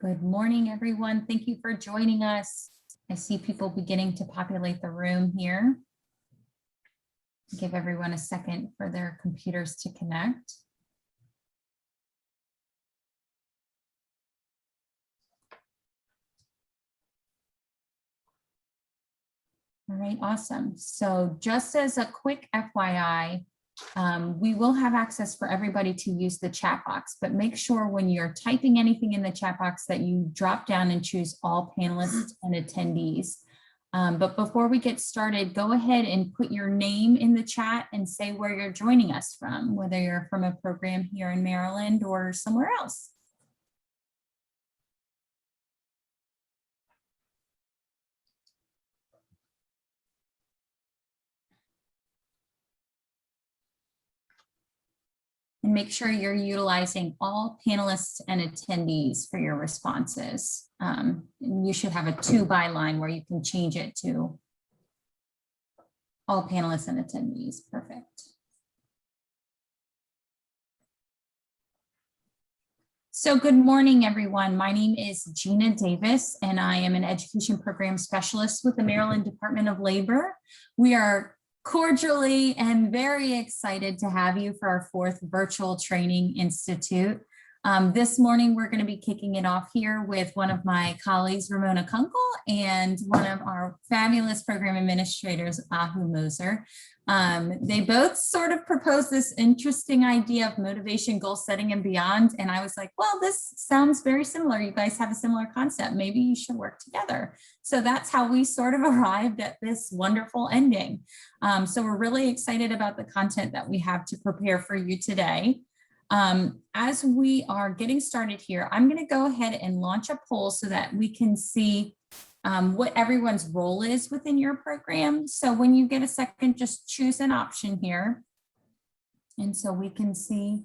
Good morning, everyone. Thank you for joining us. I see people beginning to populate the room here. Give everyone a second for their computers to connect. All right, awesome. So just as a quick FYI, we will have access for everybody to use the chat box, but make sure when you're typing anything in the chat box that you drop down and choose all panelists and attendees. But before we get started, go ahead and put your name in the chat and say where you're joining us from, whether you're from a program here in Maryland or somewhere else. And make sure you're utilizing all panelists and attendees for your responses. And you should have a to byline where you can change it to all panelists and attendees. Perfect. So good morning, everyone. My name is Gina Davis, and I am an education program specialist with the Maryland Department of Labor. We are cordially and very excited to have you for our 4th Virtual Training Institute. This morning, we're going to be kicking it off here with one of my colleagues, Ramona Kunkel, and one of our fabulous program administrators, Moser. They both sort of proposed this interesting idea of motivation, goal setting, and beyond. And I was like, well, this sounds very similar. You guys have a similar concept. Maybe you should work together. So that's how we sort of arrived at this wonderful ending. So we're really excited about the content that we have to prepare for you today. As we are getting started here, I'm going to go ahead and launch a poll so that we can see what everyone's role is within your program. So when you get a second, just choose an option here. And so we can see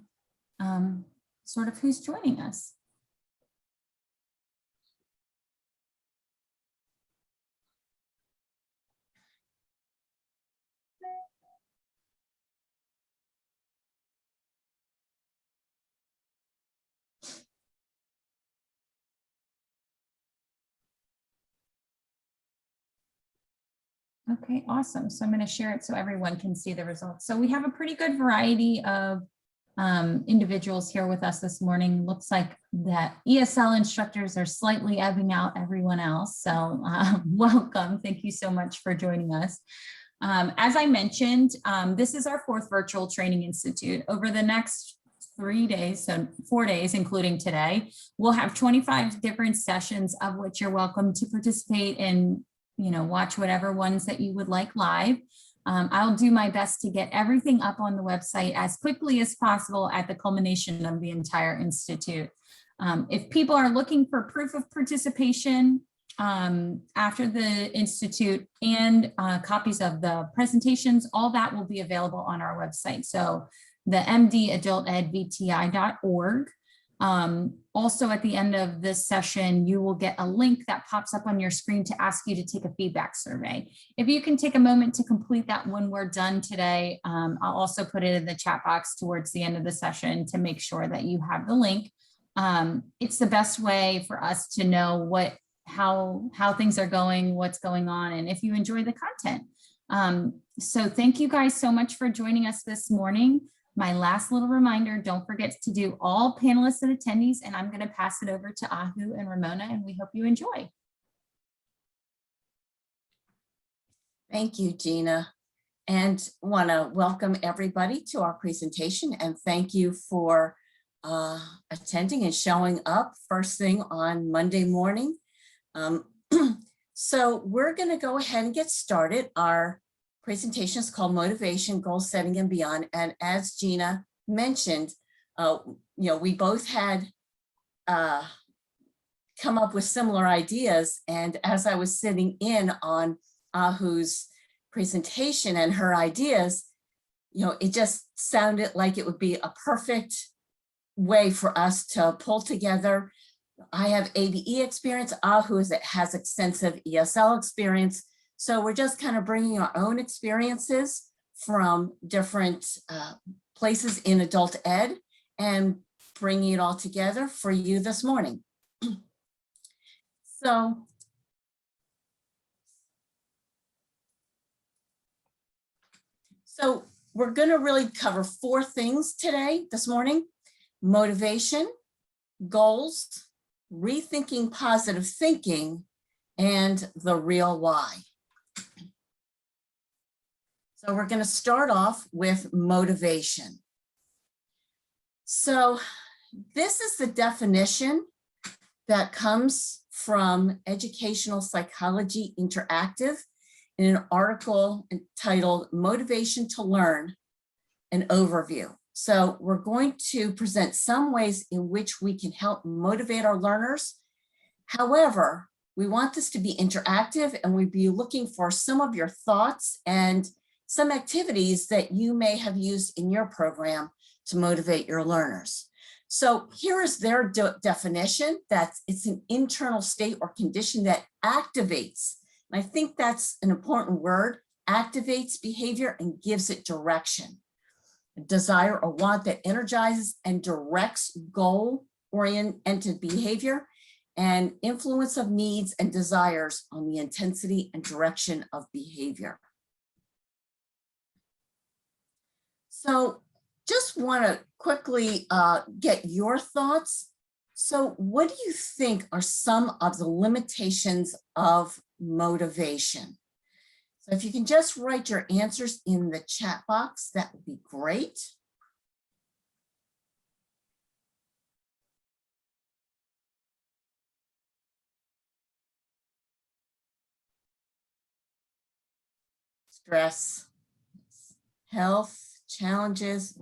sort of who's joining us. Okay, awesome. So I'm going to share it so everyone can see the results. So we have a pretty good variety of individuals here with us this morning. Looks like that ESL instructors are slightly ebbing out everyone else. So welcome. Thank you so much for joining us. As I mentioned, this is our 4th Virtual Training Institute. Over the next 3 days, so 4 days, including today, we'll have 25 different sessions of which you're welcome to participate in, watch whatever ones that you would like live. I'll do my best to get everything up on the website as quickly as possible at the culmination of the entire institute. If people are looking for proof of participation after the institute and copies of the presentations, all that will be available on our website. So the mdadultedvti.org. Also at the end of this session, you will get a link that pops up on your screen to ask you to take a feedback survey. If you can take a moment to complete that when we're done today, I'll also put it in the chat box towards the end of the session to make sure that you have the link. It's the best way for us to know how things are going, what's going on, and if you enjoy the content. So thank you guys so much for joining us this morning. My last little reminder, don't forget to do all panelists and attendees, and I'm going to pass it over to Ahu and Ramona, and we hope you enjoy. Thank you, Gina, and want to welcome everybody to our presentation, and thank you for attending and showing up first thing on Monday morning. So we're going to go ahead and get started. Our presentation is called Motivation, Goal Setting, and Beyond. And as Gina mentioned, we both had come up with similar ideas. And as I was sitting in on Ahu's presentation and her ideas, it just sounded like it would be a perfect way for us to pull together. I have ABE experience. Ahu has extensive ESL experience. So we're just kind of bringing our own experiences from different places in adult ed and bringing it all together for you this morning. So we're going to really cover 4 things today, this morning: motivation, goals, rethinking positive thinking, and the real why. So we're going to start off with motivation. So this is the definition that comes from Educational Psychology Interactive in an article entitled Motivation to Learn, an Overview. So we're going to present some ways in which we can help motivate our learners. However, we want this to be interactive, and we'd be looking for some of your thoughts and some activities that you may have used in your program to motivate your learners. So here is their definition: that it's an internal state or condition that activates. And I think that's an important word: activates behavior and gives it direction. A desire or want that energizes and directs goal-oriented behavior, and influence of needs and desires on the intensity and direction of behavior. So just want to quickly get your thoughts. So what do you think are some of the limitations of motivation? So if you can just write your answers in the chat box, that would be great. Stress, health, challenges,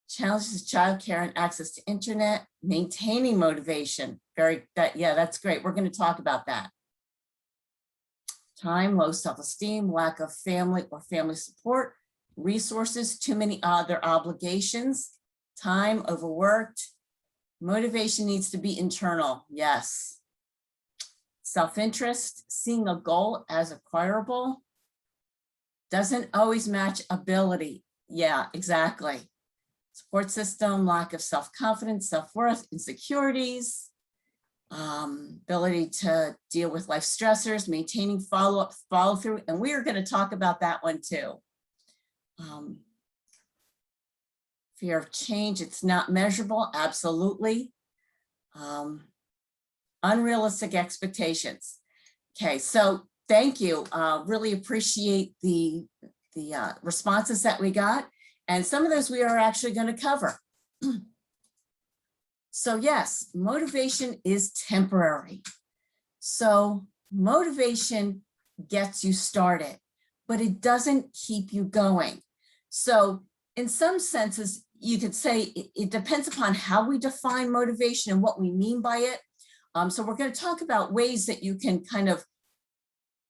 challenges, childcare and access to internet, maintaining motivation. That's great. We're going to talk about that. Time, low self-esteem, lack of family or family support, resources, too many other obligations, time, overworked. Motivation needs to be internal. Yes. Self-interest, seeing a goal as acquirable, doesn't always match ability. Yeah, exactly. Support system, lack of self-confidence, self-worth, insecurities, ability to deal with life stressors, maintaining follow-up, follow-through, and we are going to talk about that one too. Fear of change, it's not measurable, absolutely. Unrealistic expectations. Okay, so thank you. Really appreciate the responses that we got, and some of those we are actually going to cover. So yes, motivation is temporary. So motivation gets you started, but it doesn't keep you going. So in some senses, you could say it depends upon how we define motivation and what we mean by it. So we're going to talk about ways that you can kind of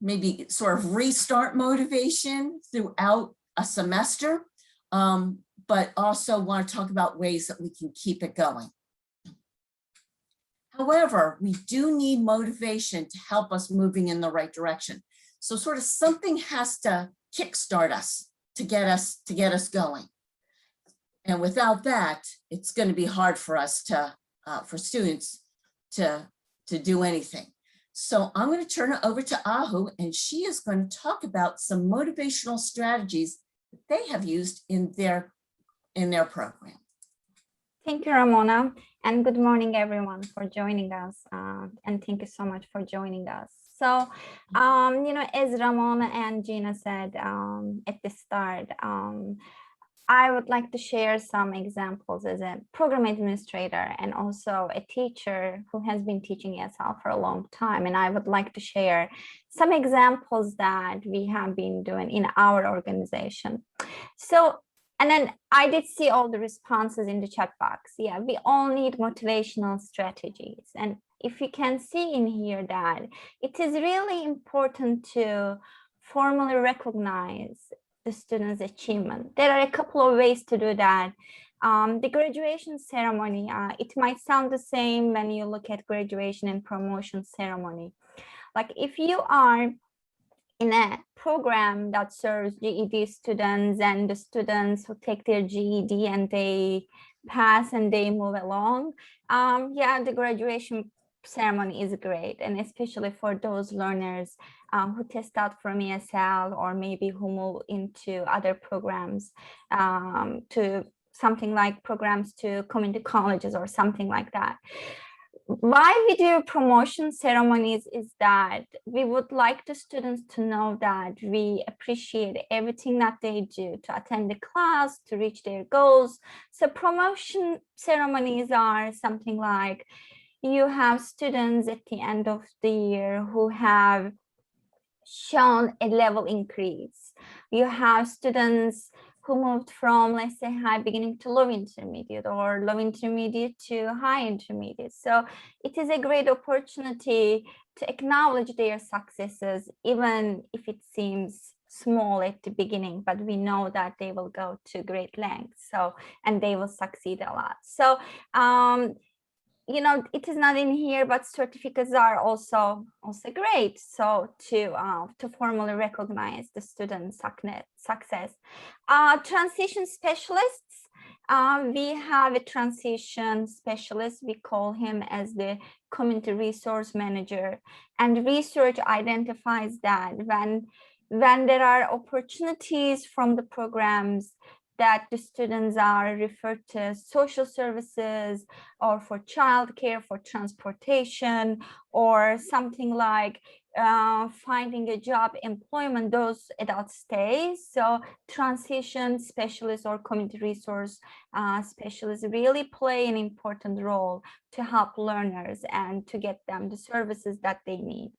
maybe sort of restart motivation throughout a semester, but also want to talk about ways that we can keep it going. However, we do need motivation to help us moving in the right direction. So sort of something has to kickstart us to get us going. And without that, it's going to be hard for us to, for students to do anything. So I'm going to turn it over to Ahu, and she is going to talk about some motivational strategies that they have used in their program. Thank you, Ramona, and good morning, everyone, for joining us. And thank you so much for joining us. So, as Ramona and Gina said at the start, I would like to share some examples as a program administrator and also a teacher who has been teaching ESL for a long time. And I would like to share some examples that we have been doing in our organization. So, and then I did see all the responses in the chat box. Yeah, we all need motivational strategies. And if you can see in here that it is really important to formally recognize the student's achievement. There are a couple of ways to do that. The graduation ceremony, it might sound the same when you look at graduation and promotion ceremony. Like if you are in a program that serves GED students and the students who take their GED and they pass and they move along, yeah, the graduation ceremony is great, and especially for those learners who test out from ESL or maybe who move into other programs, to something like programs to community colleges or something like that. Why we do promotion ceremonies is that we would like the students to know that we appreciate everything that they do to attend the class, to reach their goals. So promotion ceremonies are something like, you have students at the end of the year who have shown a level increase. You have students who moved from, let's say, high beginning to low intermediate, or low intermediate to high intermediate. So it is a great opportunity to acknowledge their successes, even if it seems small at the beginning, but we know that they will go to great lengths. So, and they will succeed a lot. So, you know, it is not in here, but certificates are also great. So to formally recognize the student success. Transition specialists, we have a transition specialist. We call him as the community resource manager, and research identifies that when there are opportunities from the programs that the students are referred to social services, or for childcare, for transportation, or something like finding a job, employment, those adults stay. So transition specialists or community resource specialists really play an important role to help learners and to get them the services that they need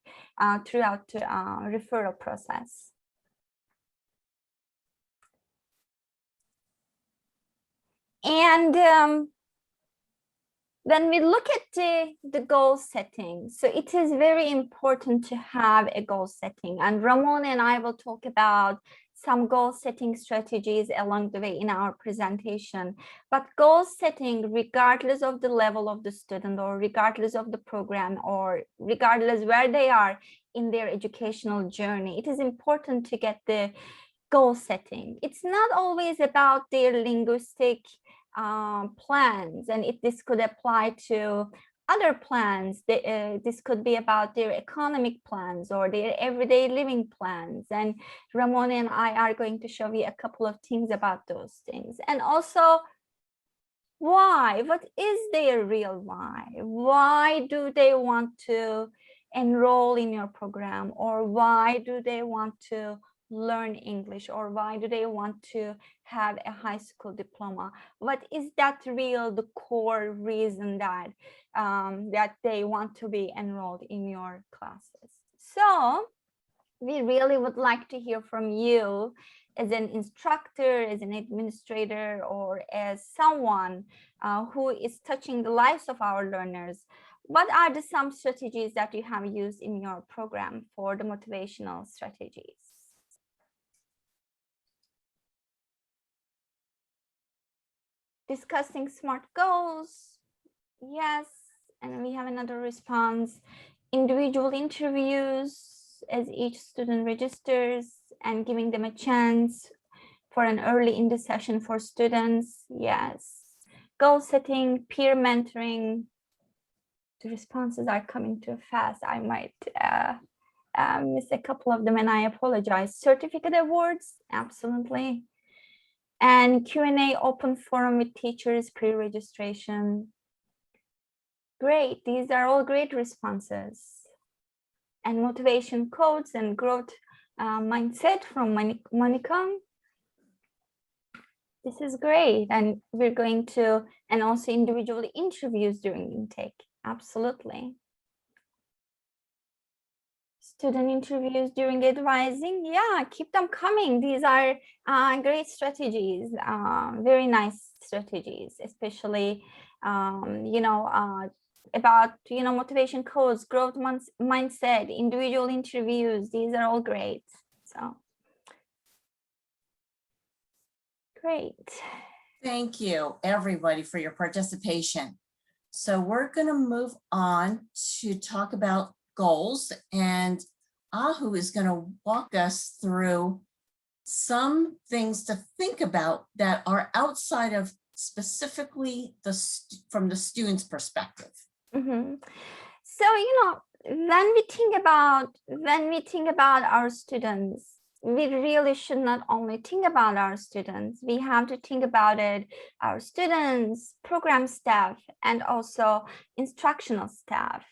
throughout the referral process. And when we look at the goal setting, so it is very important to have a goal setting. And Ramona and I will talk about some goal setting strategies along the way in our presentation. But goal setting, regardless of the level of the student, or regardless of the program, or regardless where they are in their educational journey, it is important to get the goal setting. It's not always about their linguistic plans, and if this could apply to other plans, this could be about their economic plans or their everyday living plans. And Ramona and I are going to show you a couple of things about those things. And also, why? What is their real why? Why do they want to enroll in your program? Or why do they want to learn English? Or why do they want to have a high school diploma? What is that the core reason that that they want to be enrolled in your classes? So we really would like to hear from you as an instructor, as an administrator, or as someone who is touching the lives of our learners. What are some strategies that you have used in your program for the motivational strategies? Discussing SMART goals, yes, and we have another response. Individual interviews as each student registers, and giving them a chance for an early in the session for students, yes. Goal setting, peer mentoring. The responses are coming too fast. I might miss a couple of them, and I apologize. Certificate awards, absolutely. And Q&A open forum with teachers, pre-registration. Great, these are all great responses. And motivation codes and growth mindset from Monica. This is great. And we're going to, and also individually interviews during intake, absolutely. Student interviews during advising, yeah, keep them coming. These are great strategies, very nice strategies, especially you know, about, you know, motivation codes, growth mindset, individual interviews. These are all great. So great. Thank you, everybody, for your participation. So we're going to move on to talk about goals, and Ahu is going to walk us through some things to think about that are outside of specifically from the student's perspective. Mm-hmm. So, when we think about our students, we really should not only think about our students, we have to think about it, our students, program staff, and also instructional staff.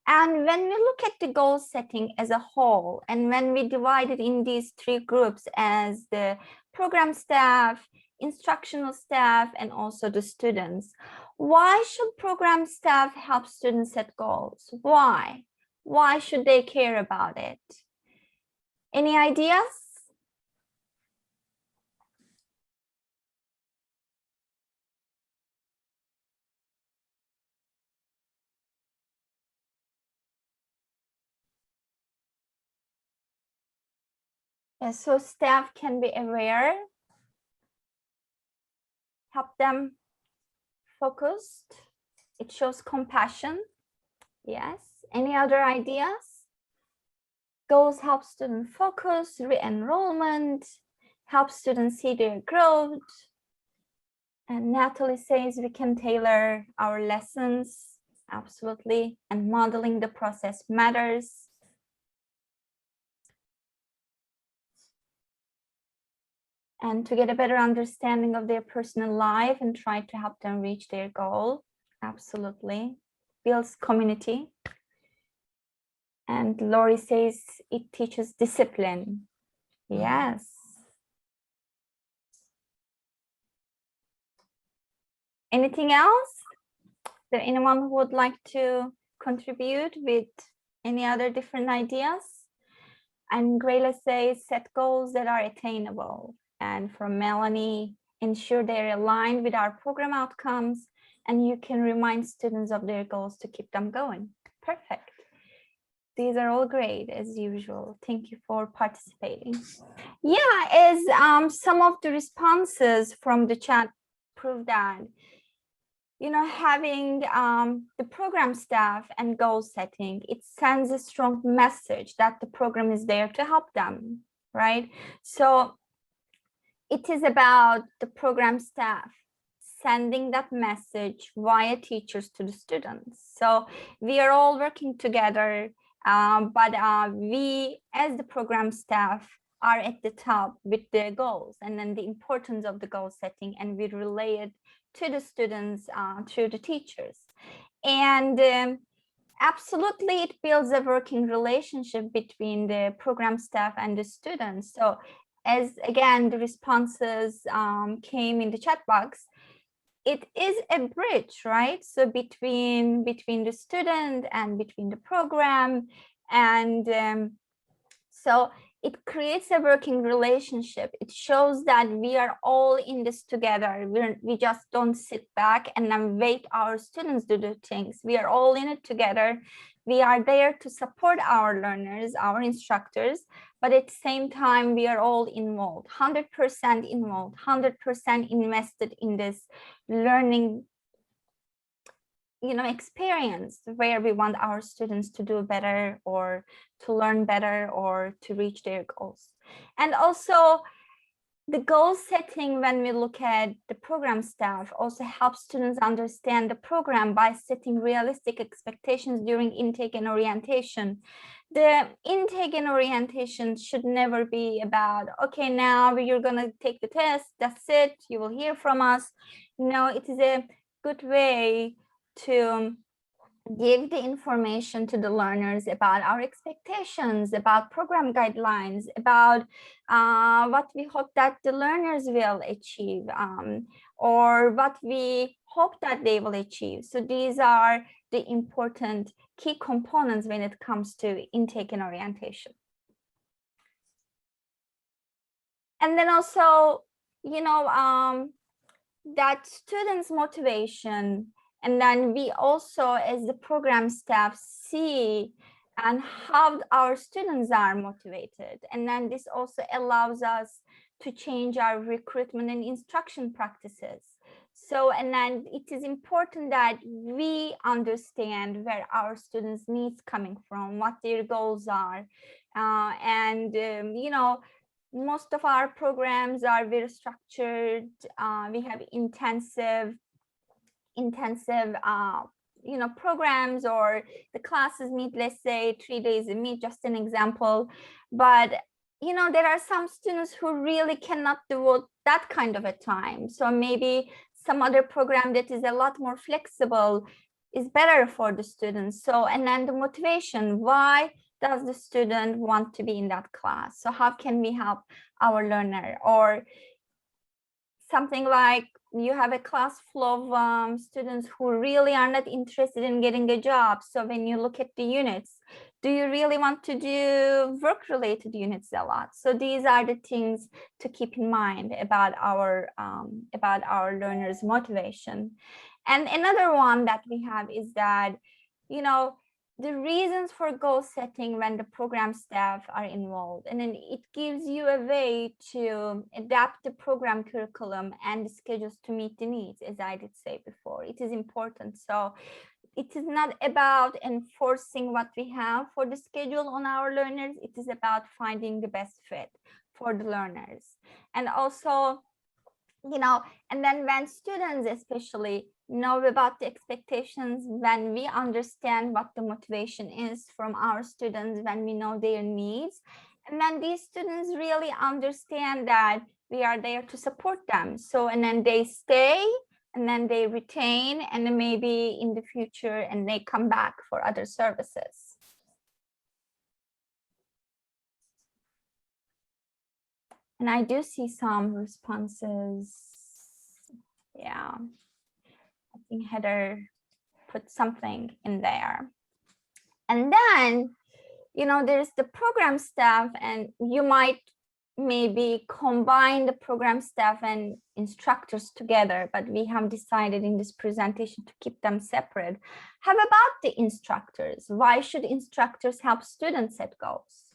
And when we look at the goal setting as a whole, and when we divide it in these three groups as the program staff, instructional staff, and also the students, why should program staff help students set goals? Why? Why should they care about it? Any ideas? Yes, so staff can be aware, help them focused. It shows compassion. Yes. Any other ideas? Goals help student focus, re-enrollment, help students see their growth. And Natalie says we can tailor our lessons. Absolutely. And modeling the process matters. And to get a better understanding of their personal life and try to help them reach their goal. Absolutely. Builds community. And Lori says it teaches discipline. Yes. Anything else? Is there anyone who would like to contribute with any other different ideas? And Grayla says set goals that are attainable. And from Melanie, ensure they're aligned with our program outcomes, and you can remind students of their goals to keep them going. Perfect. These are all great as usual. Thank you for participating. Yeah, as some of the responses from the chat prove that, having the program staff and goal setting, it sends a strong message that the program is there to help them, right? So it is about the program staff sending that message via teachers to the students. So we are all working together, but we as the program staff are at the top with the goals and then the importance of the goal setting, and we relay it to the students through the teachers. And absolutely, it builds a working relationship between the program staff and the students. So as again, the responses came in the chat box, it is a bridge, right? So between the student and between the program, and so it creates a working relationship. It shows that we are all in this together. We just don't sit back and then wait our students to do things. We are all in it together. We are there to support our learners, our instructors, but at the same time, we are all involved, 100% involved, 100% invested in this learning experience where we want our students to do better or to learn better or to reach their goals. And also the goal setting, when we look at the program staff, also helps students understand the program by setting realistic expectations during intake and orientation. The intake and orientation should never be about, okay, now you're going to take the test, that's it, you will hear from us. No, it is a good way to give the information to the learners about our expectations, about program guidelines, about what we hope that the learners will achieve, or what we hope that they will achieve. So these are the important key components when it comes to intake and orientation. And then also, that students' motivation, and then we also, as the program staff, see and how our students are motivated. And then this also allows us to change our recruitment and instruction practices. So, and then it is important that we understand where our students' needs coming from, what their goals are. Most of our programs are very structured. We have intensive programs, or the classes meet, let's say 3 days a meet, just an example. But there are some students who really cannot devote that kind of a time. So maybe some other program that is a lot more flexible is better for the students. So, and then the motivation, why does the student want to be in that class? So how can we help our learner? Or something like you have a class full of students who really are not interested in getting a job. So when you look at the units, do you really want to do work-related units a lot? So these are the things to keep in mind about our learners' motivation. And another one that we have is that, the reasons for goal setting when the program staff are involved, and then it gives you a way to adapt the program curriculum and the schedules to meet the needs, as I did say before. It is important. So it is not about enforcing what we have for the schedule on our learners. It is about finding the best fit for the learners. And also, and then when students especially know about the expectations, when we understand what the motivation is from our students, when we know their needs, and then these students really understand that we are there to support them. So, and then they stay, and then they retain, and then maybe in the future, and they come back for other services. And I do see some responses. Yeah, I think Heather put something in there. And then, there's the program staff, and you might maybe combine the program staff and instructors together, but we have decided in this presentation to keep them separate. How about the instructors? Why should instructors help students set goals?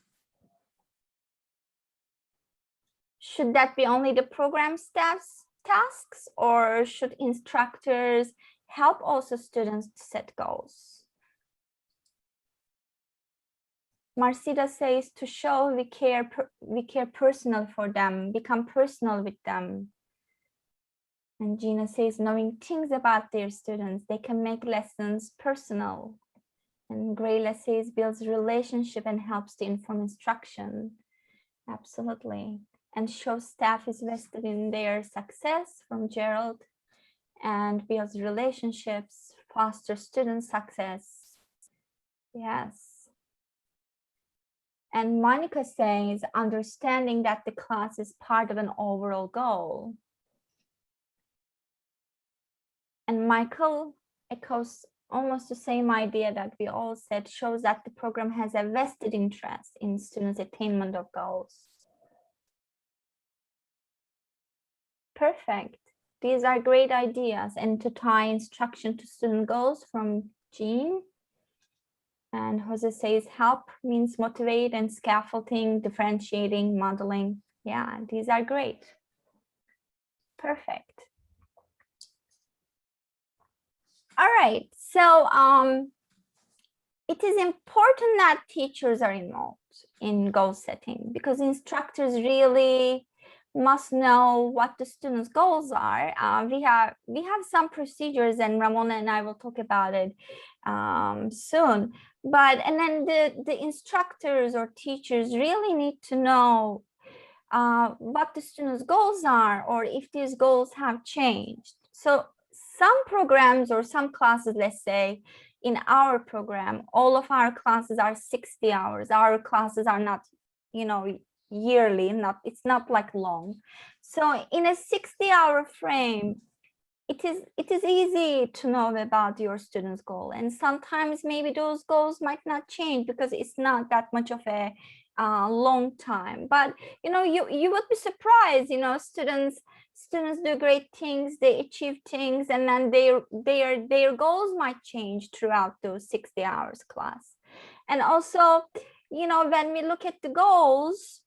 Should that be only the program staff's tasks, or should instructors help also students to set goals? Marcida says to show we care personal for them, become personal with them. And Gina says knowing things about their students, they can make lessons personal. And Grayla says builds relationship and helps to inform instruction. Absolutely. And shows staff is vested in their success from Gerald, and builds relationships, fosters student success. Yes. And Monica says understanding that the class is part of an overall goal. And Michael echoes almost the same idea that we all said, shows that the program has a vested interest in students' attainment of goals. Perfect. These are great ideas. And to tie instruction to student goals from Jean. And Jose says help means motivate, and scaffolding, differentiating, modeling. Yeah, these are great. Perfect. All right, so it is important that teachers are involved in goal setting, because instructors really must know what the students' goals are. We have some procedures, and Ramona and I will talk about it soon. And then the instructors or teachers really need to know what the students' goals are, or if these goals have changed. So some programs or some classes, let's say in our program, all of our classes are 60 hours. Our classes are not, yearly, it's not like long. So in a 60-hour frame, it is easy to know about your students' goal. And sometimes maybe those goals might not change because it's not that much of a long time. But you would be surprised. Students do great things, they achieve things, and then their goals might change throughout those 60 hours class. And also, when we look at the goals,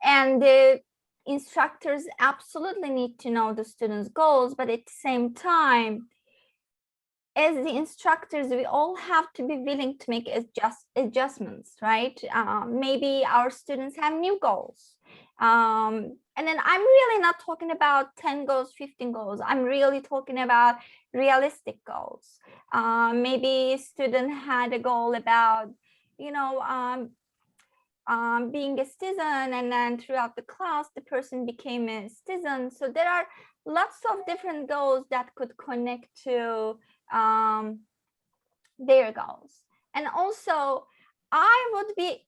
and the instructors absolutely need to know the students' goals, but at the same time, as the instructors, we all have to be willing to make adjustments, right? Maybe our students have new goals, And then I'm really not talking about 10 goals, 15 goals. I'm really talking about realistic goals. Maybe a student had a goal about, you know, being a citizen, and then throughout the class, the person became a citizen. So there are lots of different goals that could connect to their goals. And also, I would be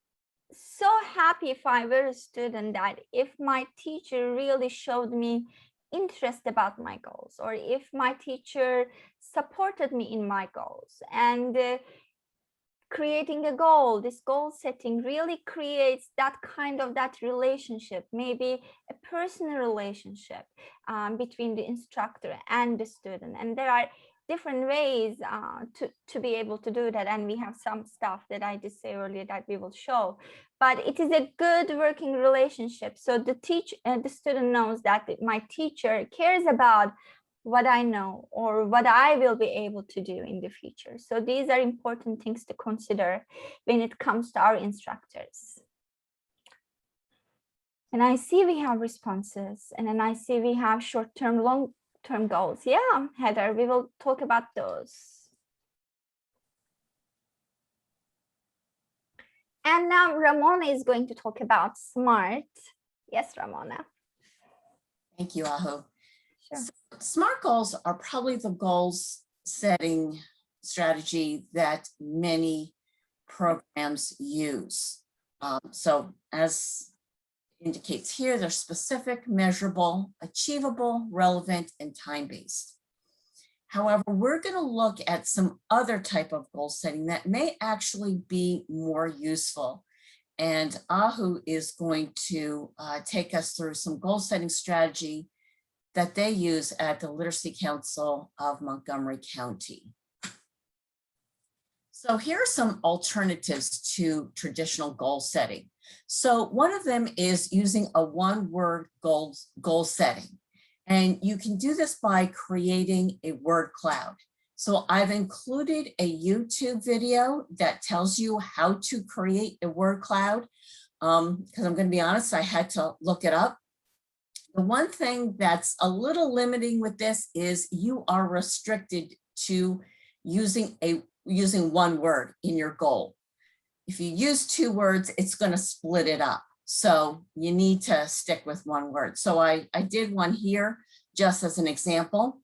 so happy if I were a student that if my teacher really showed me interest about my goals, or if my teacher supported me in my goals. And creating a goal, this goal setting really creates that kind of that relationship, maybe a personal relationship between the instructor and the student. And there are different ways to be able to do that, and we have some stuff that I did say earlier that we will show, but it is a good working relationship. So the student knows that my teacher cares about what I know or what I will be able to do in the future. So these are important things to consider when it comes to our instructors. And I see we have responses, and then I see we have short-term, long-term goals. Yeah, Heather, we will talk about those. And now Ramona is going to talk about SMART. Yes, Ramona. Thank you, Ahu. Sure. So SMART goals are probably the goals setting strategy that many programs use. So as indicates here, they're specific, measurable, achievable, relevant, and time-based. However, we're going to look at some other type of goal setting that may actually be more useful. And Ahu is going to take us through some goal setting strategy that they use at the Literacy Council of Montgomery County. So here are some alternatives to traditional goal setting. So one of them is using a one-word goal setting. And you can do this by creating a word cloud. So I've included a YouTube video that tells you how to create a word cloud. Because I'm going to be honest, I had to look it up. The one thing that's a little limiting with this is you are restricted to using one word in your goal. If you use two words, it's going to split it up. So you need to stick with one word. So I did one here just as an example.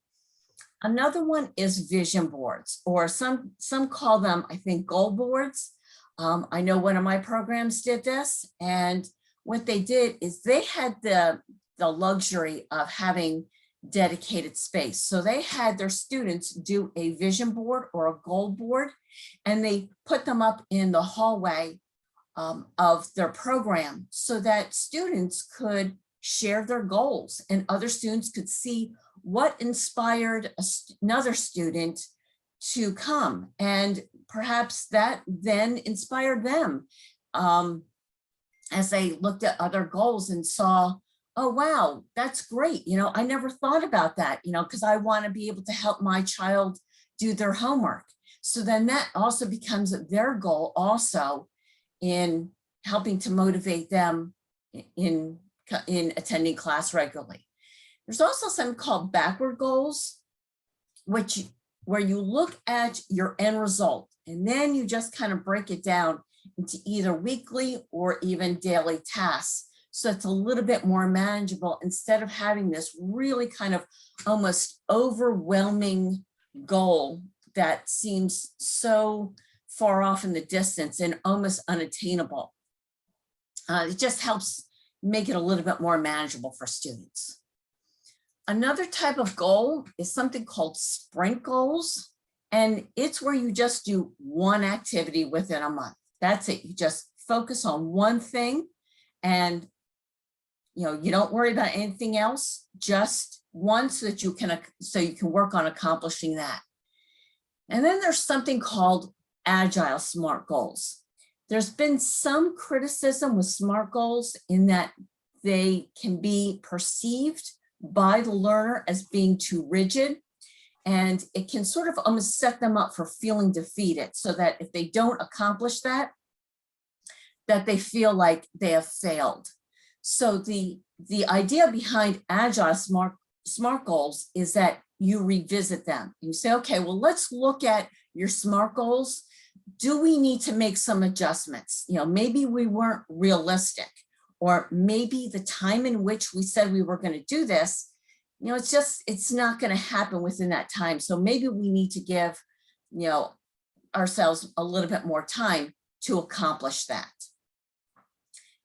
Another one is vision boards, or some call them, I think, goal boards. I know one of my programs did this, and what they did is they had the luxury of having dedicated space. So they had their students do a vision board or a goal board, and they put them up in the hallway of their program so that students could share their goals and other students could see what inspired another student to come. And perhaps that then inspired them as they looked at other goals and saw, oh, wow, that's great. You know, I never thought about that, you know, because I want to be able to help my child do their homework. So then that also becomes their goal also in helping to motivate them in attending class regularly. There's also something called backward goals, where you look at your end result and then you just kind of break it down into either weekly or even daily tasks. So it's a little bit more manageable instead of having this really kind of almost overwhelming goal that seems so far off in the distance and almost unattainable. It just helps make it a little bit more manageable for students. Another type of goal is something called sprint goals. And it's where you just do one activity within a month. That's it. You just focus on one thing and you don't worry about anything else, just one so that you can work on accomplishing that. And then there's something called agile SMART goals. There's been some criticism with SMART goals in that they can be perceived by the learner as being too rigid, and it can sort of almost set them up for feeling defeated, so that if they don't accomplish that they feel like they have failed. So the idea behind Agile SMART goals is that you revisit them. You say, okay, well, let's look at your SMART goals. Do we need to make some adjustments? You know, maybe we weren't realistic, or maybe the time in which we said we were going to do this, you know, it's not going to happen within that time. So maybe we need to give, you know, ourselves a little bit more time to accomplish that.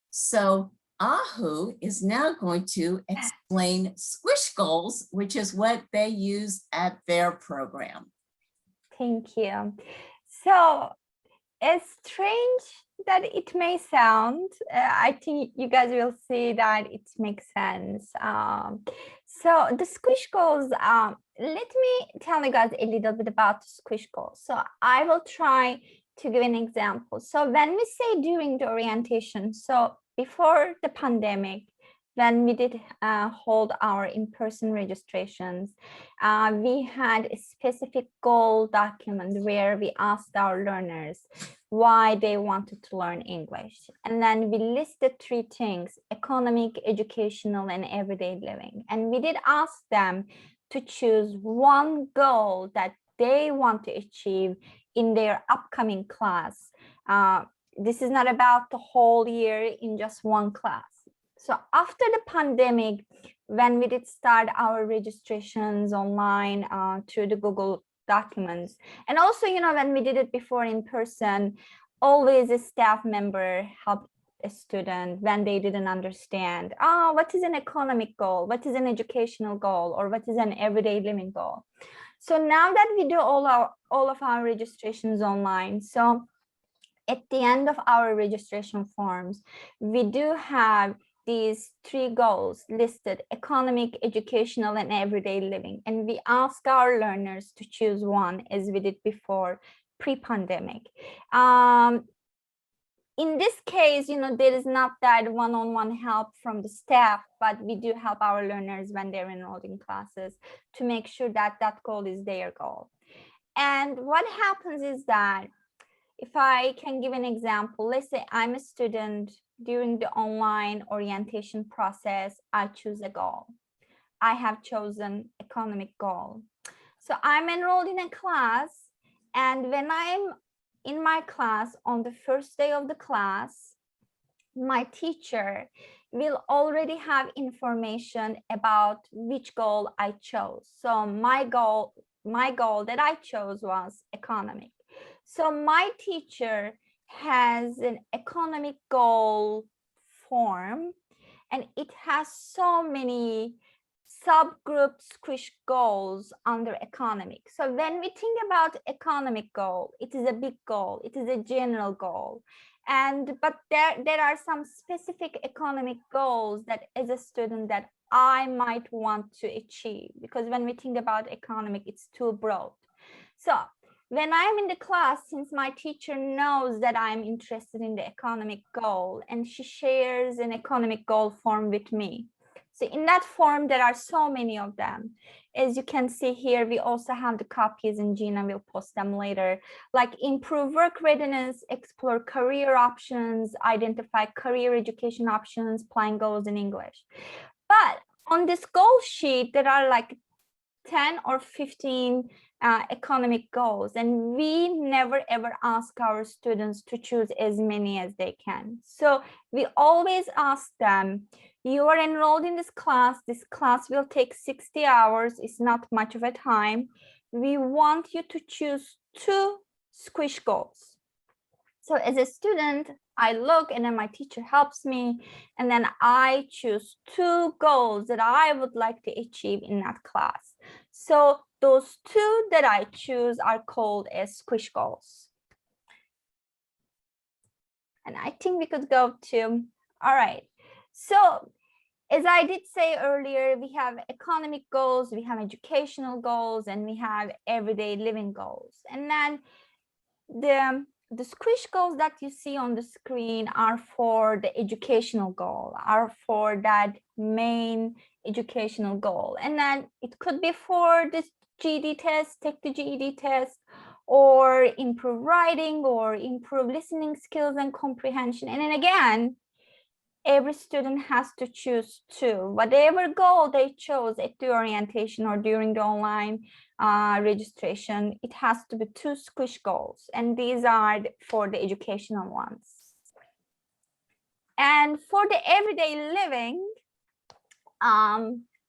So Ahu is now going to explain squish goals, which is what they use at their program. Thank you. So, as strange that it may sound, I think you guys will see that it makes sense. So the squish goals, let me tell you guys a little bit about the squish goals. So I will try to give an example. So when we say during the orientation, so before the pandemic, when we did hold our in-person registrations, we had a specific goal document where we asked our learners why they wanted to learn English. And then we listed 3 things: economic, educational, and everyday living. And we did ask them to choose one goal that they want to achieve in their upcoming class. This is not about the whole year in just one class. So after the pandemic, when we did start our registrations online through the Google Documents, and also, you know, when we did it before in person, always a staff member helped a student when they didn't understand, what is an economic goal, what is an educational goal, or what is an everyday living goal. So now that we do all of our registrations online, so at the end of our registration forms, we do have these 3 goals listed: economic, educational, and everyday living. And we ask our learners to choose one, as we did before, pre-pandemic. In this case, you know, there is not that one-on-one help from the staff, but we do help our learners when they're enrolled in classes to make sure that that goal is their goal. And what happens is that, if I can give an example, let's say I'm a student. During the online orientation process, I choose a goal. I have chosen economic goal. So I'm enrolled in a class, and when I'm in my class on the first day of the class, my teacher will already have information about which goal I chose. So my goal that I chose was economic. So my teacher has an economic goal form, and it has so many subgroup squish goals under economic. So when we think about economic goal, it is a big goal, it is a general goal. But there are some specific economic goals that as a student that I might want to achieve, because when we think about economic, it's too broad. So when I'm in the class, since my teacher knows that I'm interested in the economic goal, and she shares an economic goal form with me. So in that form, there are so many of them. As you can see here, we also have the copies, and Gina will post them later, like improve work readiness, explore career options, identify career education options, plan goals in English. But on this goal sheet, there are like 10 or 15 economic goals, and we never ever ask our students to choose as many as they can. So we always ask them, you are enrolled in this class will take 60 hours, it's not much of a time. We want you to choose 2 squish goals. So as a student, I look, and then my teacher helps me, and then I choose 2 goals that I would like to achieve in that class. So those 2 that I choose are called as squish goals. And I think we could go to, all right. So as I did say earlier, we have economic goals, we have educational goals, and we have everyday living goals. And then the squish goals that you see on the screen are for the educational goal, are for that main educational goal. And then it could be for the GED test, take the GED test, or improve writing, or improve listening skills and comprehension. And then again, every student has to choose two. Whatever goal they chose at the orientation or during the online registration, it has to be two squish goals. And these are for the educational ones. And for the everyday living,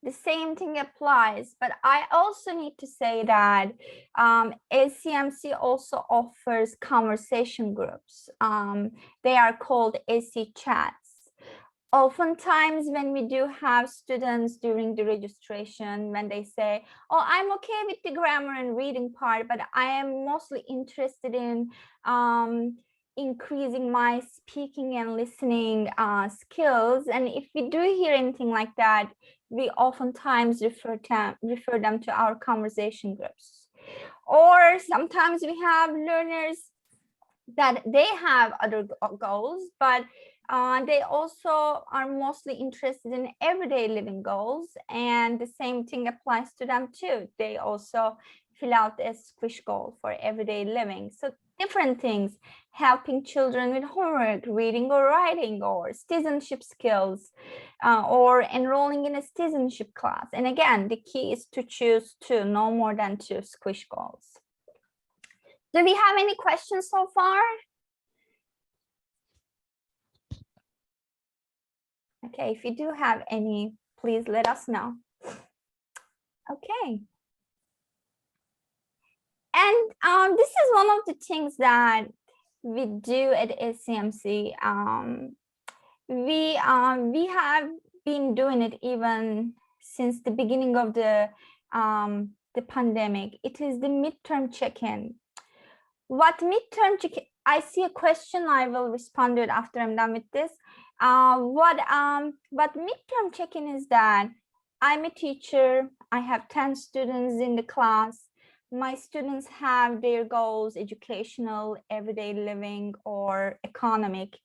the same thing applies, but I also need to say that ACMC also offers conversation groups. They are called AC chats. Oftentimes when we do have students during the registration, when they say, oh, I'm okay with the grammar and reading part, but I am mostly interested in increasing my speaking and listening skills. And if we do hear anything like that, we oftentimes refer them to our conversation groups. Or sometimes we have learners that they have other goals, but they also are mostly interested in everyday living goals, and the same thing applies to them too. They also fill out a squish goal for everyday living. So different things, helping children with homework, reading or writing, or citizenship skills, or enrolling in a citizenship class. And again, the key is to choose two, no more than two squish goals. Do we have any questions so far? Okay, if you do have any, please let us know. Okay. And this is one of the things that we do at ACMC. We have been doing it even since the beginning of the pandemic. It is the midterm check-in. What midterm check-in? I see a question. I will respond to it after I'm done with this. What midterm check-in is that I'm a teacher. I have 10 students in the class. My students have their goals, educational, everyday living, or economic.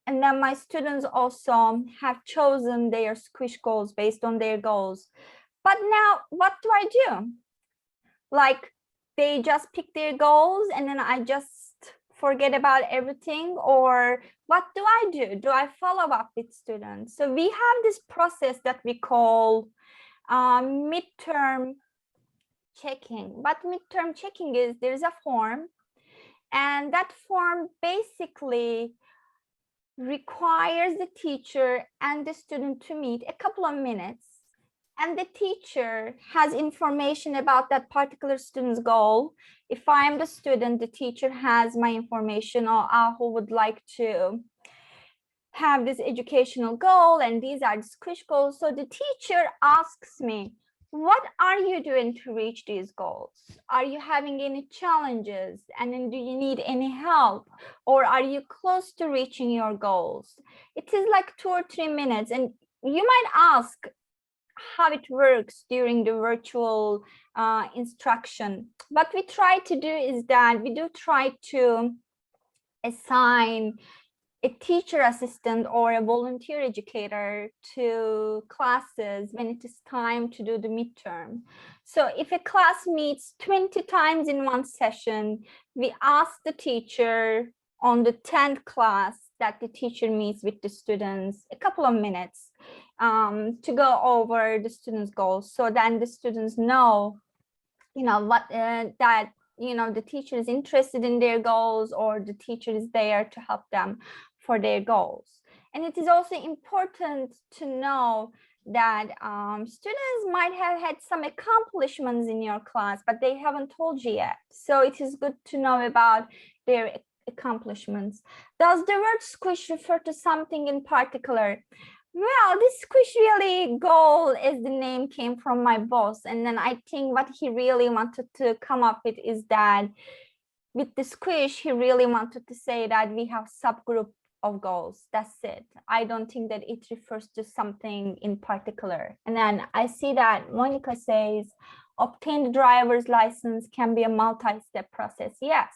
And then my students also have chosen their squish goals based on their goals. But now what do I do? Like, they just pick their goals and then I just forget about everything, or what do I do? Do I follow up with students? So we have this process that we call midterm checking. But midterm checking is, there's a form, and that form basically requires the teacher and the student to meet a couple of minutes, and the teacher has information about that particular student's goal. If I am the student, the teacher has my information, or who would like to have this educational goal, and these are the squish goals. So the teacher asks me, what are you doing to reach these goals? Are you having any challenges? And then do you need any help? Or are you close to reaching your goals? It is like 2 or 3 minutes. And you might ask how it works during the virtual instruction. What we try to do is that we do try to assign a teacher assistant or a volunteer educator to classes when it is time to do the midterm. So if a class meets 20 times in one session, we ask the teacher on the 10th class that the teacher meets with the students a couple of minutes to go over the students' goals. So then the students know, what that the teacher is interested in their goals, or the teacher is there to help them for their goals. And it is also important to know that students might have had some accomplishments in your class, but they haven't told you yet. So it is good to know about their accomplishments. Does the word squish refer to something in particular? Well, this squish really goal is the name came from my boss. And then I think what he really wanted to come up with is that with the squish, he really wanted to say that we have subgroup of goals. That's it. I don't think that it refers to something in particular. And then I see that Monica says, obtain the driver's license can be a multi-step process. Yes,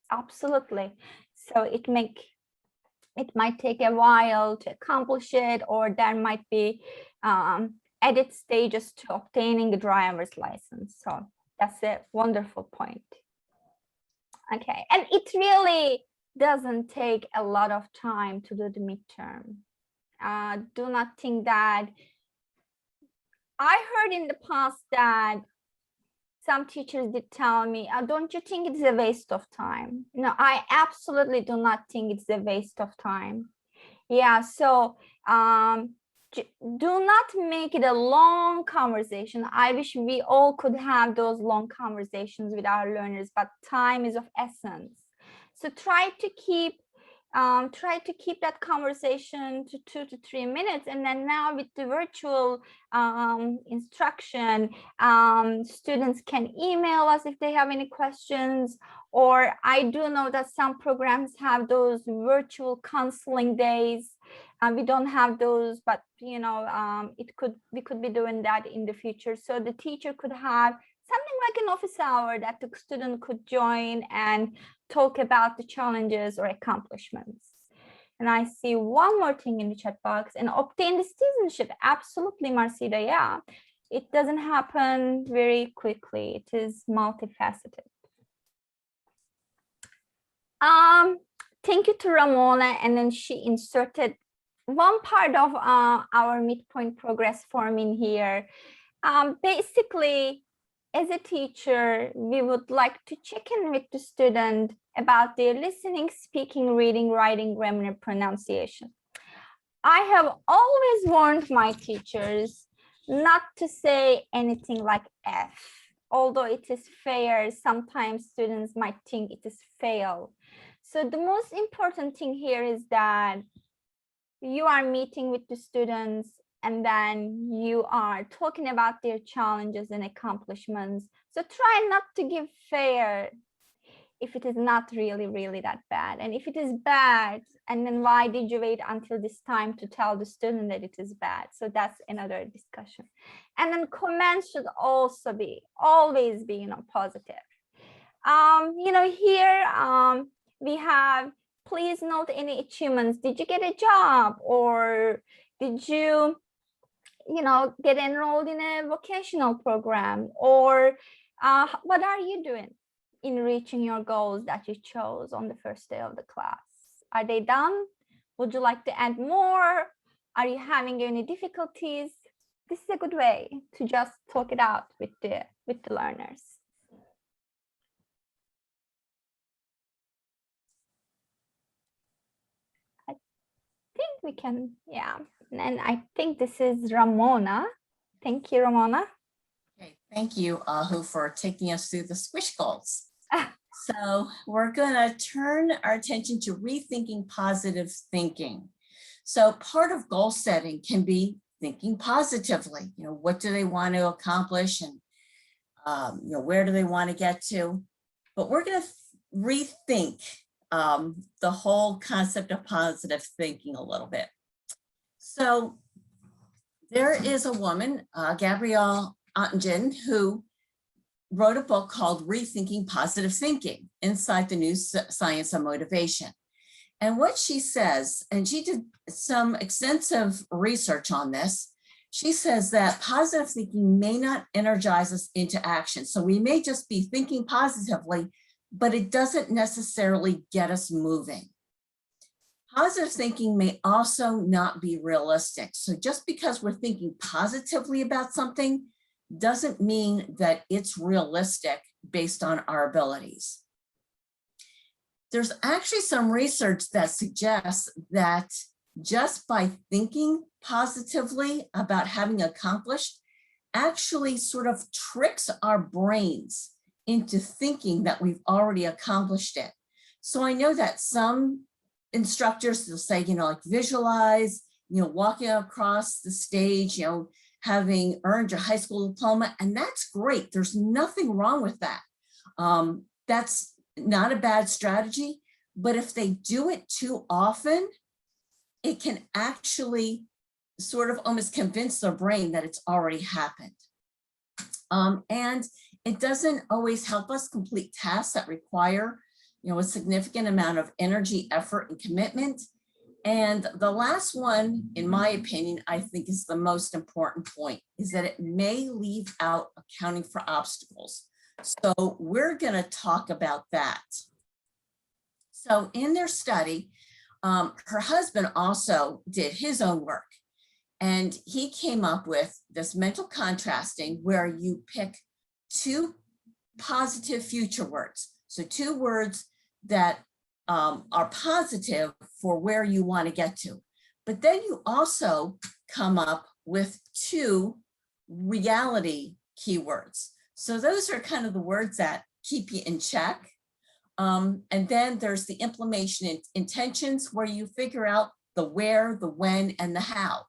absolutely. So it might take a while to accomplish it, or there might be added stages to obtaining the driver's license. So that's a wonderful point. Okay, and it really doesn't take a lot of time to do the midterm. Do not think that. I heard in the past that some teachers did tell me, don't you think it's a waste of time? No, I absolutely do not think it's a waste of time. Yeah, so do not make it a long conversation. I wish we all could have those long conversations with our learners, but time is of essence. So try to keep that conversation to 2 to 3 minutes. And then now with the virtual instruction, students can email us if they have any questions, or I do know that some programs have those virtual counseling days. We don't have those, but you know, we could be doing that in the future. So the teacher could have something like an office hour that the student could join and talk about the challenges or accomplishments. And I see one more thing in the chat box, and obtain the citizenship. Absolutely, Marcida. Yeah, it doesn't happen very quickly. It is multifaceted. Thank you to Ramona, and then she inserted one part of our midpoint progress form in here. Basically, as a teacher, we would like to check in with the student about their listening, speaking, reading, writing, grammar, and pronunciation. I have always warned my teachers not to say anything like F, although it is fair. Sometimes students might think it is fail. So the most important thing here is that you are meeting with the students and then you are talking about their challenges and accomplishments. So try not to give fair if it is not really that bad. And if it is bad, and then why did you wait until this time to tell the student that it is bad? So that's another discussion. And then comments should also be always be, you know, positive. You know, here we have, please note any achievements. Did you get a job, or did you know, get enrolled in a vocational program, or what are you doing in reaching your goals that you chose on the first day of the class? Are they done? Would you like to add more? Are you having any difficulties? This is a good way to just talk it out with the learners. I think we can, yeah. And I think this is Ramona. Thank you, Ramona. Okay, thank you, Ahu, for taking us through the squish goals. So we're going to turn our attention to rethinking positive thinking. So part of goal setting can be thinking positively. You know, what do they want to accomplish, and you know, where do they want to get to? But we're going to rethink the whole concept of positive thinking a little bit. So there is a woman, Gabrielle Oettingen, who wrote a book called Rethinking Positive Thinking Inside the New Science of Motivation. And what she says, and she did some extensive research on this, she says that positive thinking may not energize us into action. So we may just be thinking positively, but it doesn't necessarily get us moving. Positive thinking may also not be realistic. So just because we're thinking positively about something doesn't mean that it's realistic based on our abilities. There's actually some research that suggests that just by thinking positively about having accomplished actually sort of tricks our brains into thinking that we've already accomplished it. So I know that some instructors will say, you know, like visualize, you know, walking across the stage, you know, having earned your high school diploma, and that's great. There's nothing wrong with that. That's not a bad strategy, but if they do it too often, it can actually sort of almost convince their brain that it's already happened. And it doesn't always help us complete tasks that require, you know, a significant amount of energy, effort, and commitment. And the last one, in my opinion, I think is the most important point, is that it may leave out accounting for obstacles. So we're going to talk about that. So in their study, her husband also did his own work. And he came up with this mental contrasting where you pick two positive future words. So two words that are positive for where you want to get to. But then you also come up with two reality keywords. So those are kind of the words that keep you in check. And then there's the implementation intentions where you figure out the where, the when, and the how.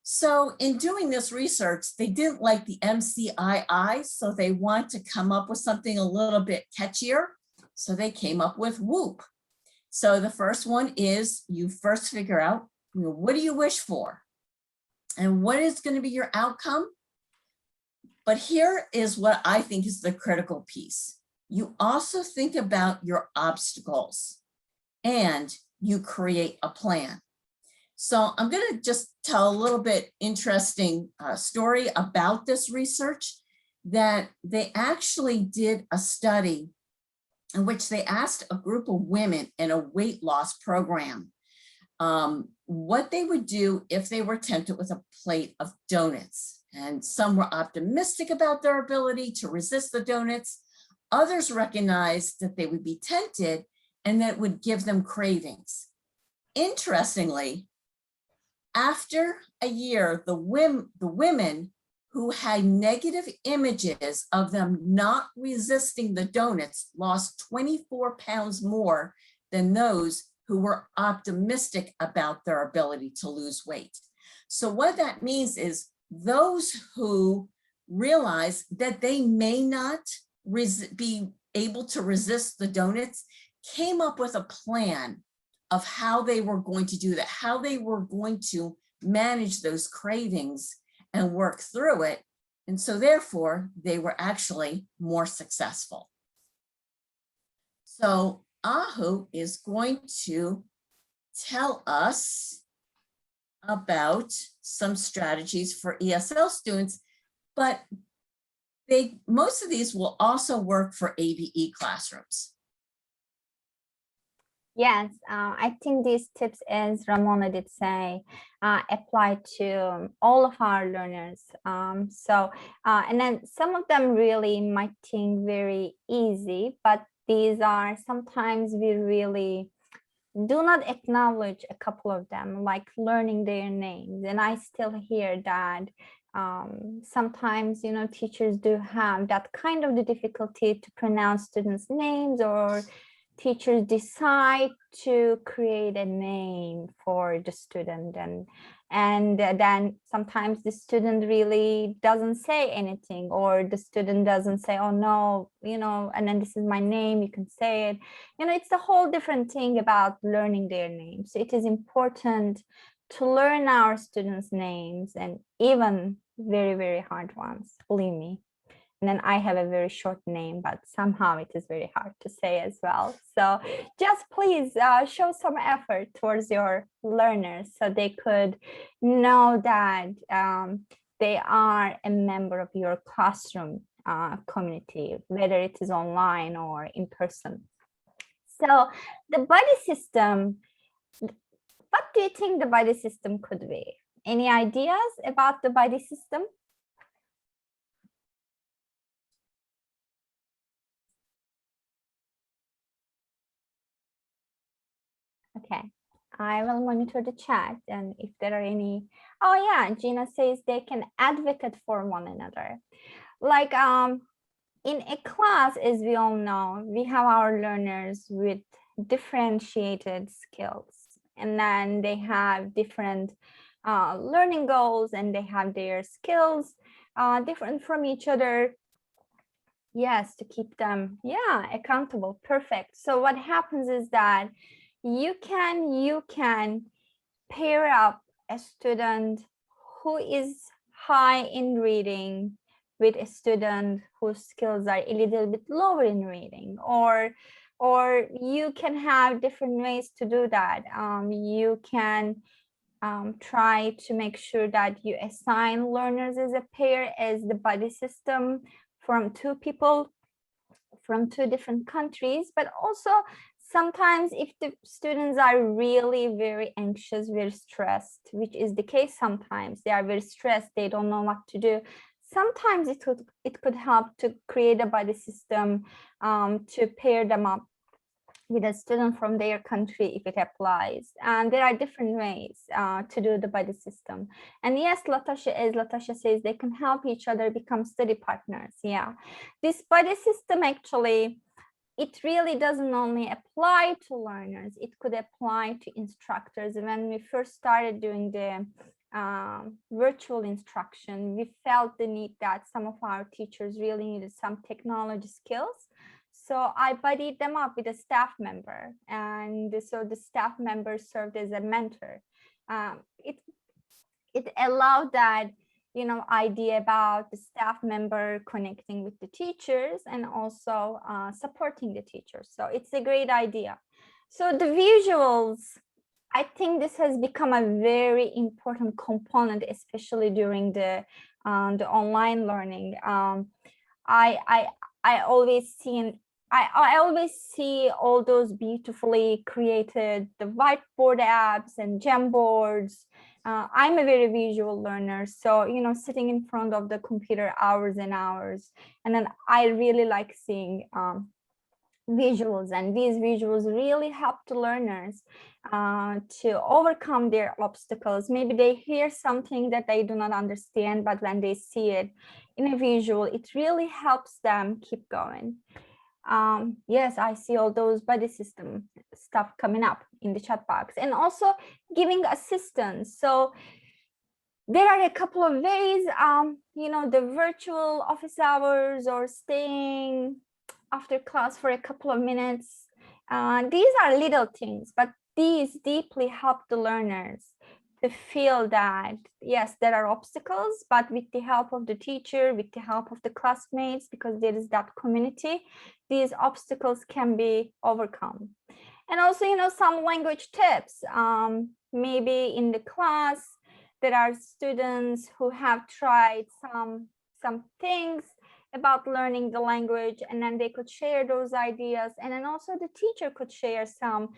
So in doing this research, they didn't like the MCII, so they want to come up with something a little bit catchier. So they came up with WHOOP. So the first one is you first figure out, what do you wish for? And what is going to be your outcome? But here is what I think is the critical piece. You also think about your obstacles and you create a plan. So I'm going to just tell a little bit interesting story about this research, that they actually did a study in which they asked a group of women in a weight loss program what they would do if they were tempted with a plate of donuts. And some were optimistic about their ability to resist the donuts. Others recognized that they would be tempted and that it would give them cravings. Interestingly, after a year, the women who had negative images of them not resisting the donuts lost 24 pounds more than those who were optimistic about their ability to lose weight. So what that means is those who realize that they may not be able to resist the donuts came up with a plan of how they were going to do that, how they were going to manage those cravings and work through it. And so therefore, they were actually more successful. So Ahu is going to tell us about some strategies for ESL students, but most of these will also work for ABE classrooms. Yes, I think these tips, as Ramona did say, apply to all of our learners. And then some of them really might think very easy, but these are sometimes we really do not acknowledge a couple of them, like learning their names. And I still hear that sometimes, teachers do have that kind of the difficulty to pronounce students' names, or teachers decide to create a name for the student, and then sometimes the student really doesn't say anything, or the student doesn't say, oh no, and then this is my name, you can say it. It's a whole different thing about learning their names. It is important to learn our students' names, and even very, very hard ones, believe me. And then I have a very short name, but somehow it is very hard to say as well. So just please show some effort towards your learners so they could know that they are a member of your classroom community, whether it is online or in person. So the buddy system, what do you think the buddy system could be? Any ideas about the buddy system? Okay, I will monitor the chat, and if there are any, oh yeah, Gina says they can advocate for one another. Like in a class, as we all know, we have our learners with differentiated skills, and then they have different learning goals, and they have their skills different from each other. Yes, to keep them, accountable. Perfect. So what happens is that you can pair up a student who is high in reading with a student whose skills are a little bit lower in reading, or you can have different ways to do that. You can try to make sure that you assign learners as a pair, as the buddy system, from two people from two different countries. But also Sometimes if the students are really very anxious, very stressed, which is the case sometimes, they are very stressed, they don't know what to do. Sometimes it could help to create a buddy system, to pair them up with a student from their country if it applies. And there are different ways to do the buddy system. And yes, as Latasha says, they can help each other become study partners. Yeah, this buddy system actually, it really doesn't only apply to learners, it could apply to instructors. When we first started doing the virtual instruction, we felt the need that some of our teachers really needed some technology skills. So I buddied them up with a staff member, and so the staff member served as a mentor. It allowed that, you know, idea about the staff member connecting with the teachers and also supporting the teachers. So it's a great idea. So the visuals, I think this has become a very important component, especially during the online learning. I always see all those beautifully created the whiteboard apps and Jamboards. I'm a very visual learner, so you know, sitting in front of the computer hours and hours, and then I really like seeing visuals, and these visuals really help the learners to overcome their obstacles. Maybe they hear something that they do not understand, but when they see it in a visual, it really helps them keep going. Yes, I see all those buddy system stuff coming up in the chat box, and also giving assistance. So there are a couple of ways, you know, the virtual office hours or staying after class for a couple of minutes. These are little things, but these deeply help the learners to feel that, yes, there are obstacles, but with the help of the teacher, with the help of the classmates, because there is that community, these obstacles can be overcome. And also, you know, some language tips. Maybe in the class, there are students who have tried some things about learning the language, and then they could share those ideas. And then also the teacher could share some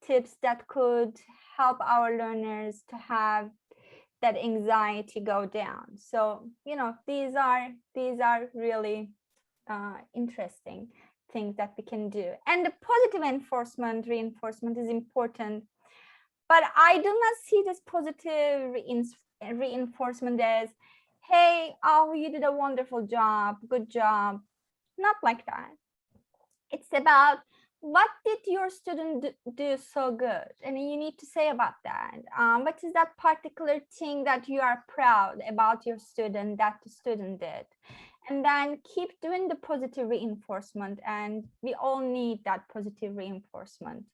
tips that could help our learners to have that anxiety go down. So, you know, these are really interesting things that we can do. And the positive reinforcement is important. But I do not see this positive reinforcement as, hey, oh, you did a wonderful job, good job. Not like that. It's about, what did your student do so good? And you need to say about that. What is that particular thing that you are proud about your student, that the student did? And then keep doing the positive reinforcement. And we all need that positive reinforcement.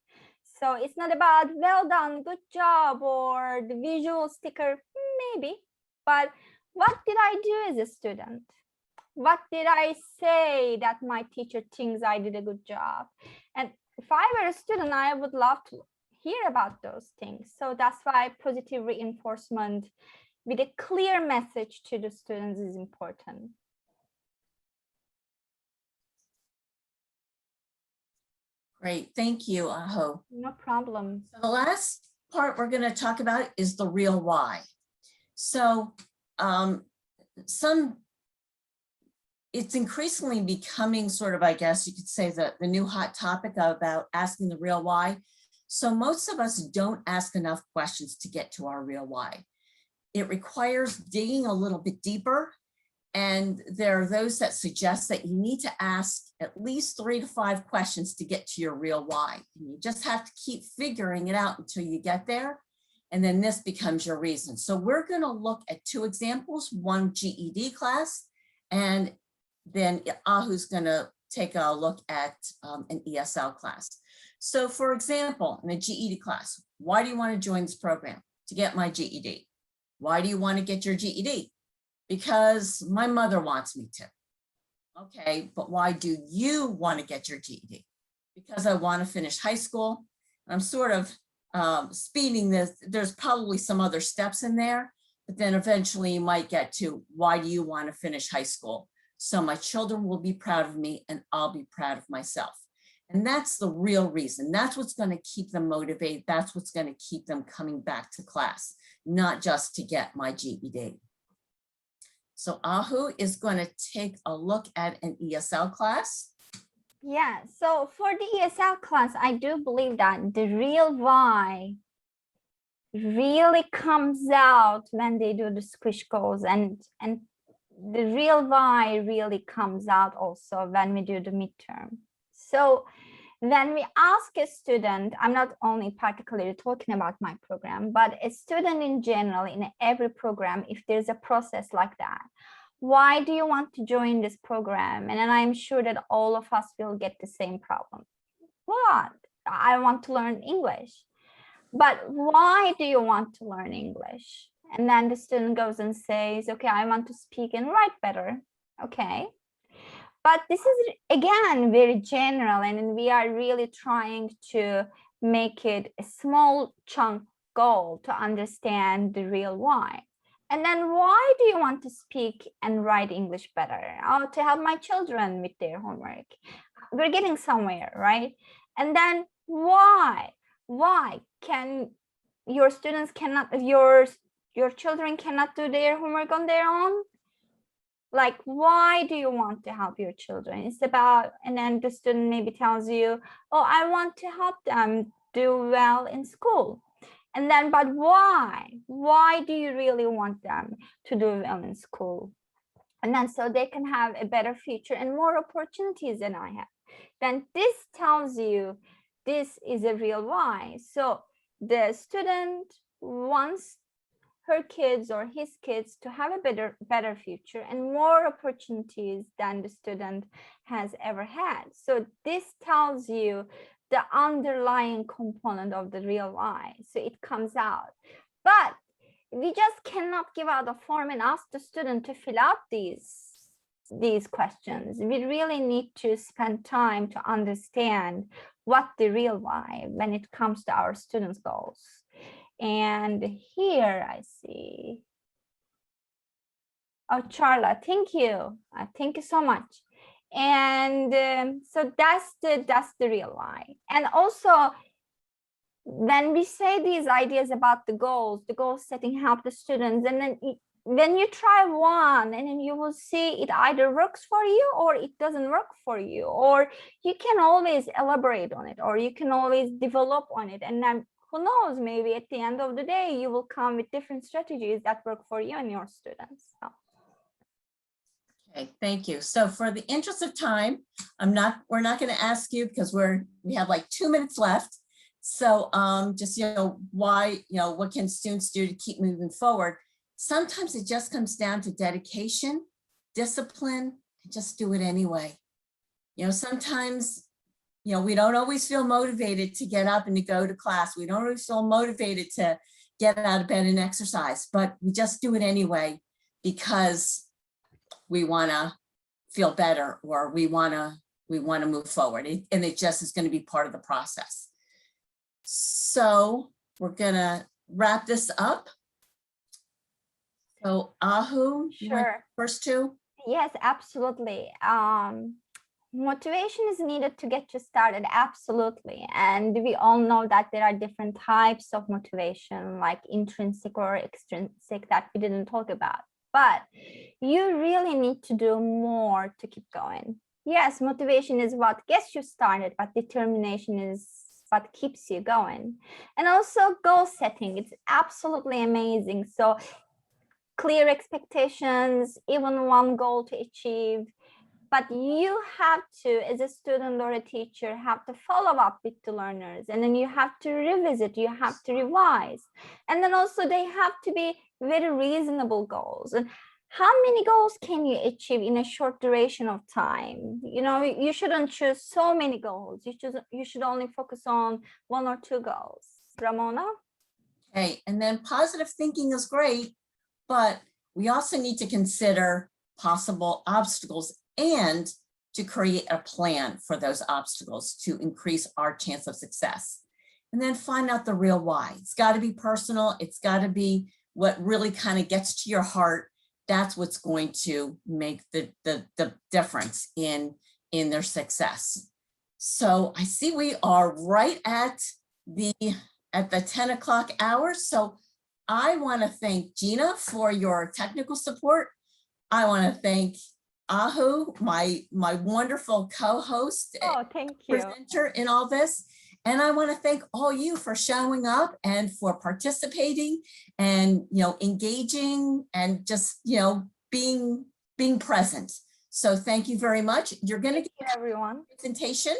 So it's not about well done, good job, or the visual sticker, maybe, but what did I do as a student? What did I say that my teacher thinks I did a good job? And if I were a student, I would love to hear about those things. So that's why positive reinforcement with a clear message to the students is important. Great, thank you, Aho. No problem. So the last part we're going to talk about is the real why. So it's increasingly becoming sort of, I guess you could say, the new hot topic about asking the real why. So most of us don't ask enough questions to get to our real why. It requires digging a little bit deeper. And there are those that suggest that you need to ask at least 3 to 5 questions to get to your real why. And you just have to keep figuring it out until you get there. And then this becomes your reason. So we're going to look at 2 examples, one GED class, and then Ahu's going to take a look at an ESL class. So for example, in a GED class, why do you want to join this program? To get my GED. Why do you want to get your GED? Because my mother wants me to. Okay, but why do you want to get your GED? Because I want to finish high school. I'm sort of speeding this. There's probably some other steps in there, but then eventually you might get to, why do you want to finish high school? So my children will be proud of me and I'll be proud of myself. And that's the real reason. That's what's going to keep them motivated. That's what's going to keep them coming back to class, not just to get my GED. So Ahu is going to take a look at an ESL class. Yeah, so for the ESL class, I do believe that the real why really comes out when they do the squish goals, and the real why really comes out also when we do the midterm. So when we ask a student, I'm not only particularly talking about my program, but a student in general, in every program, if there's a process like that, why do you want to join this program? And then I'm sure that all of us will get the same problem. What? I want to learn English. But why do you want to learn English? And then the student goes and says, okay, I want to speak and write better. Okay. But this is, again, very general, and we are really trying to make it a small chunk goal to understand the real why. And then why do you want to speak and write English better? Oh, to help my children with their homework. We're getting somewhere, right? And then why? Why can your students cannot, your children cannot do their homework on their own? Like, why do you want to help your children? It's about, and then the student maybe tells you, oh, I want to help them do well in school. And then, but why? Why do you really want them to do well in school? And then so they can have a better future and more opportunities than I have. Then this tells you this is a real why. So the student wants her kids or his kids to have a better future and more opportunities than the student has ever had. So this tells you the underlying component of the real why. So it comes out. But we just cannot give out a form and ask the student to fill out these questions. We really need to spend time to understand what the real why when it comes to our students' goals. And here I see, oh, Charla, thank you. Thank you so much. And so that's the real why. And also, when we say these ideas about the goal setting help the students, and then when you try one, and then you will see it either works for you or it doesn't work for you, or you can always elaborate on it, or you can always develop on it. And then who knows, maybe at the end of the day, you will come with different strategies that work for you and your students. So. Okay, thank you. So for the interest of time, we're not going to ask you because we have like 2 minutes left. So just, why, what can students do to keep moving forward? Sometimes it just comes down to dedication, discipline, and just do it anyway. Sometimes, we don't always feel motivated to get up and to go to class. We don't always feel motivated to get out of bed and exercise, but we just do it anyway because we want to feel better, or we want to move forward. And it just is going to be part of the process. So we're going to wrap this up. So Ahu, sure. First two? Yes, absolutely. Motivation is needed to get you started, absolutely. And we all know that there are different types of motivation, like intrinsic or extrinsic, that we didn't talk about. But you really need to do more to keep going. Yes, motivation is what gets you started, but determination is what keeps you going. And also goal setting, it's absolutely amazing. So clear expectations, even one goal to achieve. But you have to, as a student or a teacher, have to follow up with the learners, and then you have to revisit, you have to revise. And then also they have to be very reasonable goals. And how many goals can you achieve in a short duration of time? You shouldn't choose so many goals. You should only focus on 1 or 2 goals. Ramona? Okay, and then positive thinking is great, but we also need to consider possible obstacles and to create a plan for those obstacles to increase our chance of success. And then find out the real why. It's got to be personal. It's got to be what really kind of gets to your heart. That's what's going to make the difference in their success. So I see we are right at the 10 o'clock hour. So I want to thank Gina for your technical support. I want to thank Ahu, my wonderful co-host, Oh, thank you. presenter in all this. And I want to thank all you for showing up and for participating and, engaging and just, being present. So thank you very much. You're going to Thank get you, everyone. a presentation.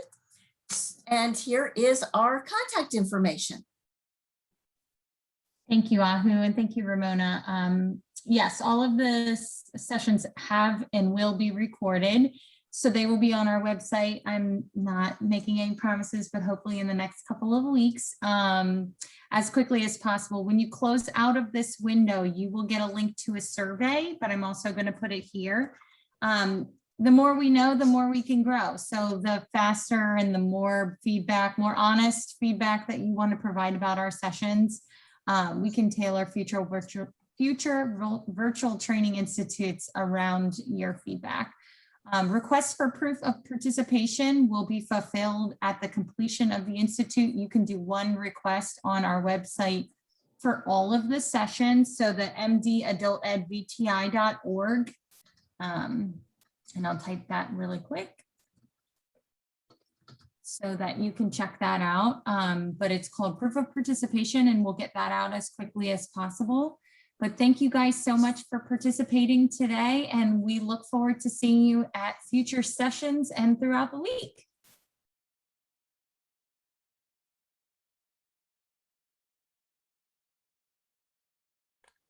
And here is our contact information. Thank you, Ahu, and thank you, Ramona. Yes, all of the sessions have and will be recorded, so they will be on our website. I'm not making any promises, but hopefully in the next couple of weeks, as quickly as possible. When you close out of this window, you will get a link to a survey, but I'm also going to put it here. The more we know, the more we can grow. So the faster and the more feedback, more honest feedback that you want to provide about our sessions, we can tailor future virtual training institutes around your feedback. Requests for proof of participation will be fulfilled at the completion of the institute. You can do one request on our website for all of the sessions. So the mdadultedvti.org. And I'll type that really quick so that you can check that out. But it's called proof of participation, and we'll get that out as quickly as possible. But thank you guys so much for participating today, and we look forward to seeing you at future sessions and throughout the week.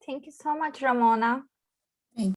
Thank you so much, Ramona.